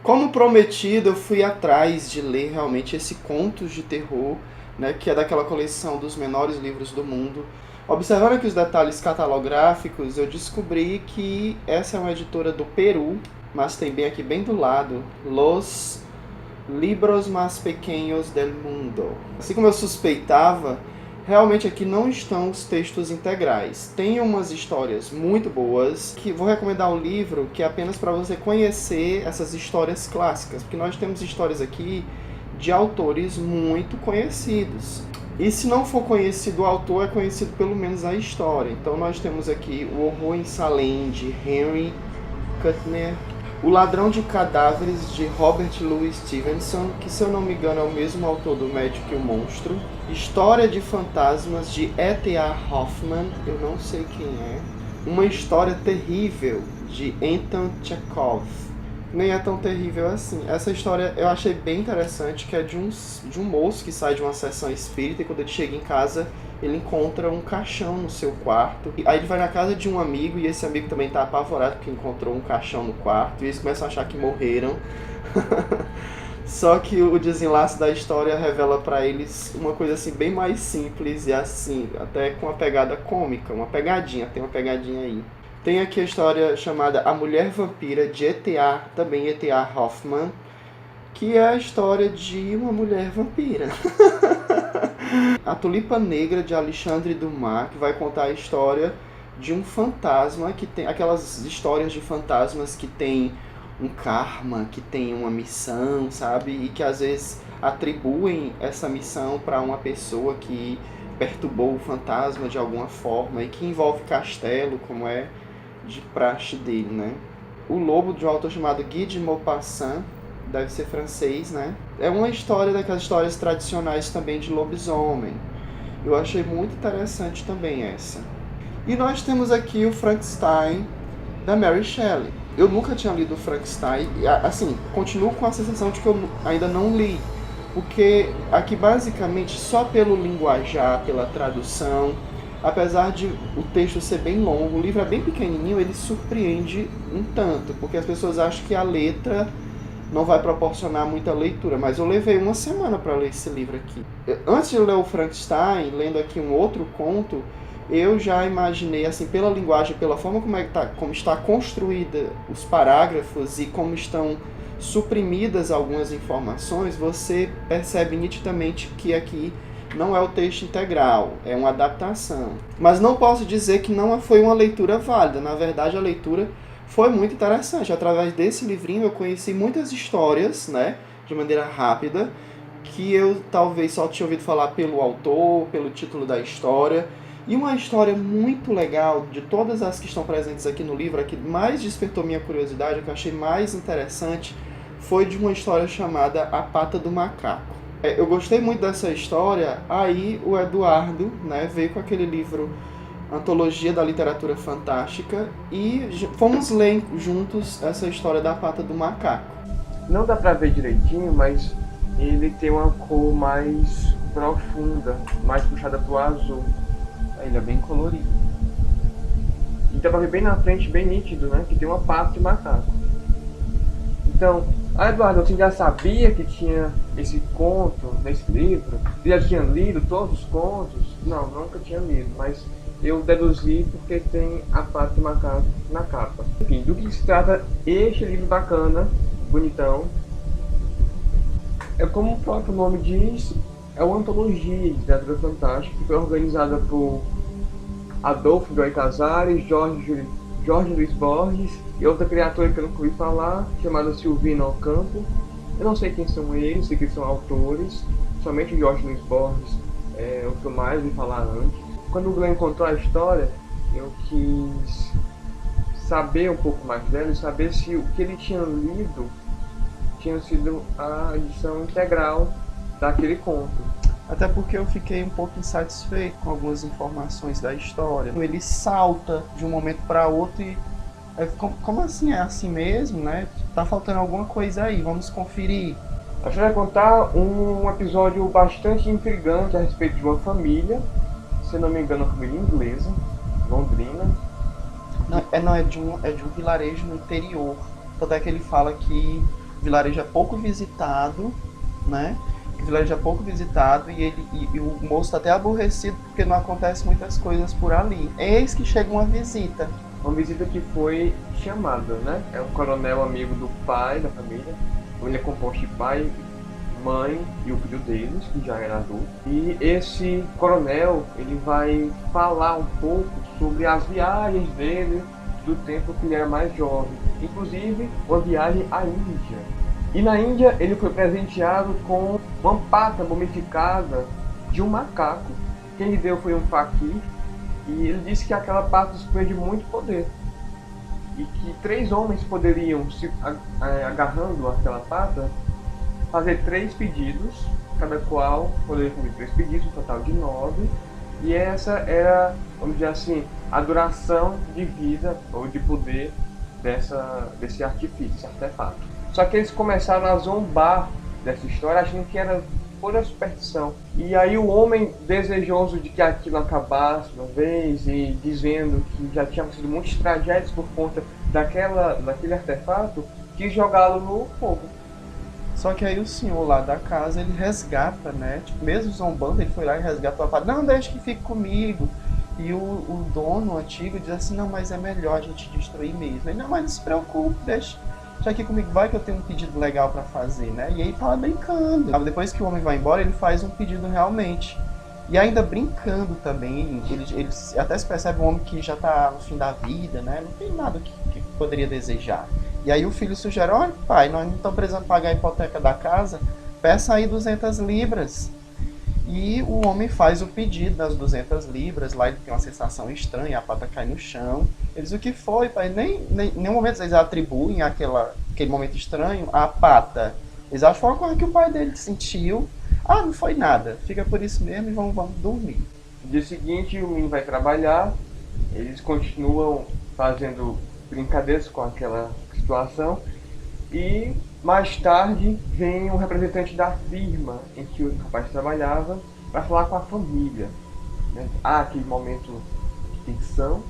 Como prometido, eu fui atrás de ler realmente esse Contos de Terror, né, que é daquela coleção dos menores livros do mundo. Observando aqui os detalhes catalográficos, eu descobri que essa é uma editora do Peru, mas tem bem aqui bem do lado, Los Libros Más Pequeños del Mundo. Assim como eu suspeitava, realmente aqui não estão os textos integrais. Tem umas histórias muito boas, que vou recomendar um livro que é apenas para você conhecer essas histórias clássicas, porque nós temos histórias aqui de autores muito conhecidos. E se não for conhecido o autor, é conhecido pelo menos a história. Então nós temos aqui O Horror em Salem, de Henry Kuttner, O Ladrão de Cadáveres, de Robert Louis Stevenson, que se eu não me engano é o mesmo autor do Médico e o Monstro. História de Fantasmas, de E.T.A. Hoffmann, eu não sei quem é. Uma História Terrível, de Anton Chekhov. Nem é tão terrível assim. Essa história eu achei bem interessante, que é de um moço que sai de uma sessão espírita e quando ele chega em casa, ele encontra um caixão no seu quarto. Aí ele vai na casa de um amigo e esse amigo também tá apavorado porque encontrou um caixão no quarto e eles começam a achar que morreram. Só que o desenlace da história revela pra eles uma coisa assim bem mais simples e assim, até com uma pegada cômica, uma pegadinha, tem uma pegadinha aí. Tem aqui a história chamada A Mulher Vampira, de E.T.A., também E.T.A. Hoffmann, que é a história de uma mulher vampira. A Tulipa Negra, de Alexandre Dumas, que vai contar a história de um fantasma, que tem aquelas histórias de fantasmas que tem um karma, que tem uma missão, sabe? E que às vezes atribuem essa missão para uma pessoa que perturbou o fantasma de alguma forma e que envolve castelo, como é de praxe dele, né? O Lobo, de um autor chamado Guy de Maupassant, deve ser francês, né? É uma história daquelas histórias tradicionais também de lobisomem. Eu achei muito interessante também essa. E nós temos aqui o Frankenstein, da Mary Shelley. Eu nunca tinha lido o Frankenstein, e assim, continuo com a sensação de que eu ainda não li, porque aqui basicamente só pelo linguajar, pela tradução, apesar de o texto ser bem longo, o livro é bem pequenininho, ele surpreende um tanto, porque as pessoas acham que a letra não vai proporcionar muita leitura, mas eu levei uma semana para ler esse livro aqui. Antes de ler o Frankenstein, lendo aqui um outro conto, eu já imaginei, assim, pela linguagem, pela forma como está construída os parágrafos e como estão suprimidas algumas informações, você percebe nitidamente que aqui não é o texto integral, é uma adaptação. Mas não posso dizer que não foi uma leitura válida. Na verdade, a leitura foi muito interessante. Através desse livrinho eu conheci muitas histórias, né, de maneira rápida, que eu talvez só tinha ouvido falar pelo autor, pelo título da história. E uma história muito legal, de todas as que estão presentes aqui no livro, a que mais despertou minha curiosidade, a que eu achei mais interessante, foi de uma história chamada A Pata do Macaco. Eu gostei muito dessa história, aí o Eduardo, né, veio com aquele livro Antologia da Literatura Fantástica e fomos ler juntos essa história da Pata do Macaco. Não dá pra ver direitinho, mas ele tem uma cor mais profunda, mais puxada pro azul. Ele é bem colorido. E dá pra ver bem na frente, bem nítido, né, que tem uma pata de macaco. Então, Eduardo, você já sabia que tinha esse conto nesse livro? Você já tinha lido todos os contos? Não, nunca tinha lido, mas eu deduzi porque tem a pata de macaco na capa. Enfim, do que se trata este livro bacana, bonitão? É como o próprio nome diz, é uma antologia de literatura fantástica que foi organizada por Adolfo Bioy Casares, Jorge Luiz Borges e outra criatura que eu nunca ouvi falar, chamada Silvina Ocampo. Eu não sei quem são eles, sei que são autores, somente o Jorge Luiz Borges é o que eu mais ouvi falar antes. Quando o Glenn contou a história, eu quis saber um pouco mais dela e saber se o que ele tinha lido tinha sido a edição integral daquele conto. Até porque eu fiquei um pouco insatisfeito com algumas informações da história. Ele salta de um momento para outro e... como assim? É assim mesmo, né? Tá faltando alguma coisa aí, vamos conferir. A gente vai contar um episódio bastante intrigante a respeito de uma família, se não me engano, uma família inglesa, Londrina. É de um vilarejo no interior. Tanto é que ele fala que vilarejo é pouco visitado, né? O vilarejo é pouco visitado e o moço está até aborrecido porque não acontece muitas coisas por ali. Eis que chega uma visita. Uma visita que foi chamada, né? É um coronel amigo do pai da família. Ele é composto de pai, mãe e o filho deles, que já era adulto. E esse coronel, ele vai falar um pouco sobre as viagens dele do tempo que ele era mais jovem. Inclusive, uma viagem à Índia. E na Índia, ele foi presenteado com uma pata mumificada de um macaco. Quem lhe deu foi um faquir. E ele disse que aquela pata dispunha de muito poder. E que 3 homens poderiam, agarrando aquela pata, fazer 3 pedidos, cada qual poderia cumprir 3 pedidos, um total de 9. E essa era, vamos dizer assim, a duração de vida ou de poder desse artifício, desse artefato. Só que eles começaram a zombar dessa história, achando que era pura superstição. E aí o homem, desejoso de que aquilo acabasse uma vez e dizendo que já tinha sido muitos tragédias por conta daquele artefato, quis jogá-lo no fogo. Só que aí o senhor lá da casa, ele resgata, né? Tipo, mesmo zombando, ele foi lá e resgata a pata. Não, deixa que fique comigo. E o dono antigo diz assim, não, mas é melhor a gente destruir mesmo. Ele, não, mas não se preocupe, deixa aqui comigo, vai que eu tenho um pedido legal pra fazer, né? E aí fala brincando. Depois que o homem vai embora, ele faz um pedido realmente. E ainda brincando também, ele até se percebe um homem que já tá no fim da vida, né? Não tem nada que poderia desejar. E aí o filho sugere, olha pai, nós não estamos precisando pagar a hipoteca da casa, peça aí 200 libras. E o homem faz o pedido das 200 libras, lá ele tem uma sensação estranha, a pata cai no chão. Ele diz, o que foi, pai? Nem nenhum momento eles atribuem aquele momento estranho à pata. Eles acham que foi uma coisa que o pai dele sentiu. Ah, não foi nada, fica por isso mesmo e vamos dormir. No dia seguinte o menino vai trabalhar, eles continuam fazendo brincadeiras com aquela situação e mais tarde vem um representante da firma em que o rapaz trabalhava para falar com a família, né? Há aquele momento de tensão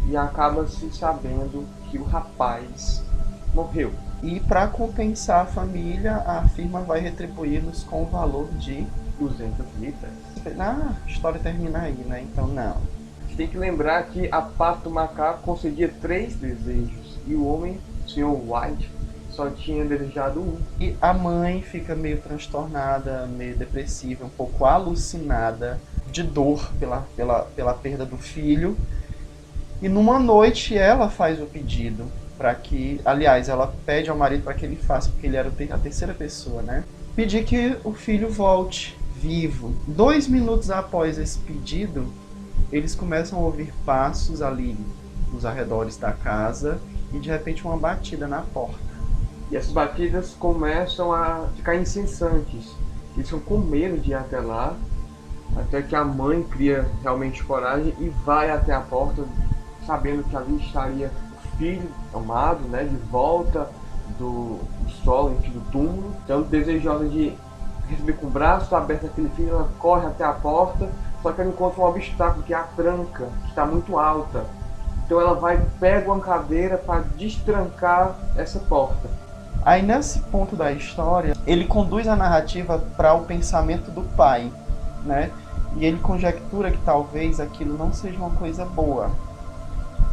e acaba se sabendo que o rapaz morreu. E para compensar a família, a firma vai retribuí-los com o valor de 200 libras. Ah, a história termina aí, né? Então não. A gente tem que lembrar que a pata do macaco concedia 3 desejos e o homem, o Sr. White, só tinha desejado um. E a mãe fica meio transtornada, meio depressiva, um pouco alucinada, de dor pela perda do filho. E numa noite ela faz o pedido para que, aliás, ela pede ao marido para que ele faça, porque ele era a terceira pessoa, né? Pedir que o filho volte vivo. 2 minutos após esse pedido, eles começam a ouvir passos ali nos arredores da casa e de repente uma batida na porta. E essas batidas começam a ficar incessantes. Eles ficam com medo de ir até lá, até que a mãe cria realmente coragem e vai até a porta, sabendo que ali estaria o filho amado, né, de volta do solo, enfim, do túmulo. Então, desejosa de receber com o braço aberto aquele filho, ela corre até a porta, só que ela encontra um obstáculo, que é a tranca, que está muito alta. Então ela vai, pega uma cadeira para destrancar essa porta. Aí nesse ponto da história, ele conduz a narrativa para o pensamento do pai, né? E ele conjectura que talvez aquilo não seja uma coisa boa.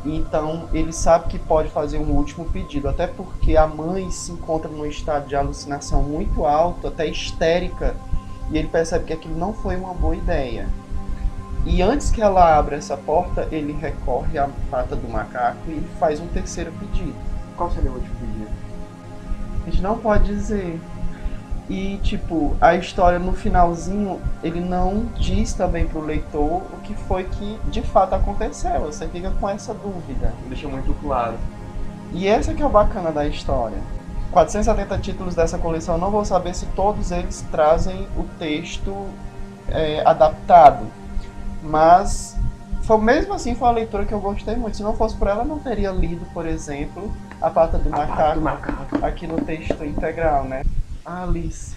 Então ele sabe que pode fazer um último pedido, até porque a mãe se encontra num estado de alucinação muito alto, até histérica, e ele percebe que aquilo não foi uma boa ideia. E antes que ela abra essa porta, ele recorre à pata do macaco e faz um terceiro pedido. Qual seria o último pedido? A gente não pode dizer. E, tipo, a história no finalzinho, ele não diz também pro leitor o que foi que de fato aconteceu. Você fica com essa dúvida. Deixa muito claro. E essa que é o bacana da história. 470 títulos dessa coleção, eu não vou saber se todos eles trazem o texto adaptado. Mas, mesmo assim, foi uma leitura que eu gostei muito. Se não fosse por ela, eu não teria lido, por exemplo, A Pata do Macaco aqui no texto integral, né? Alice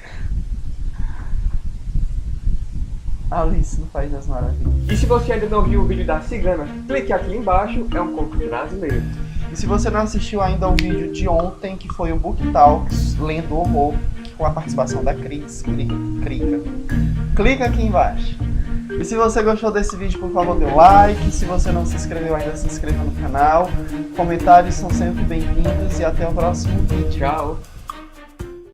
no País das Maravilhas. E se você ainda não viu o vídeo da Cigana, clique aqui embaixo, é um conto brasileiro. E se você não assistiu ainda o vídeo de ontem, que foi o Book Talks Lendo Horror, com a participação da Cris, clica aqui embaixo. E se você gostou desse vídeo, por favor, dê um like. Se você não se inscreveu ainda, se inscreva no canal. Comentários são sempre bem-vindos e até o próximo vídeo. Tchau!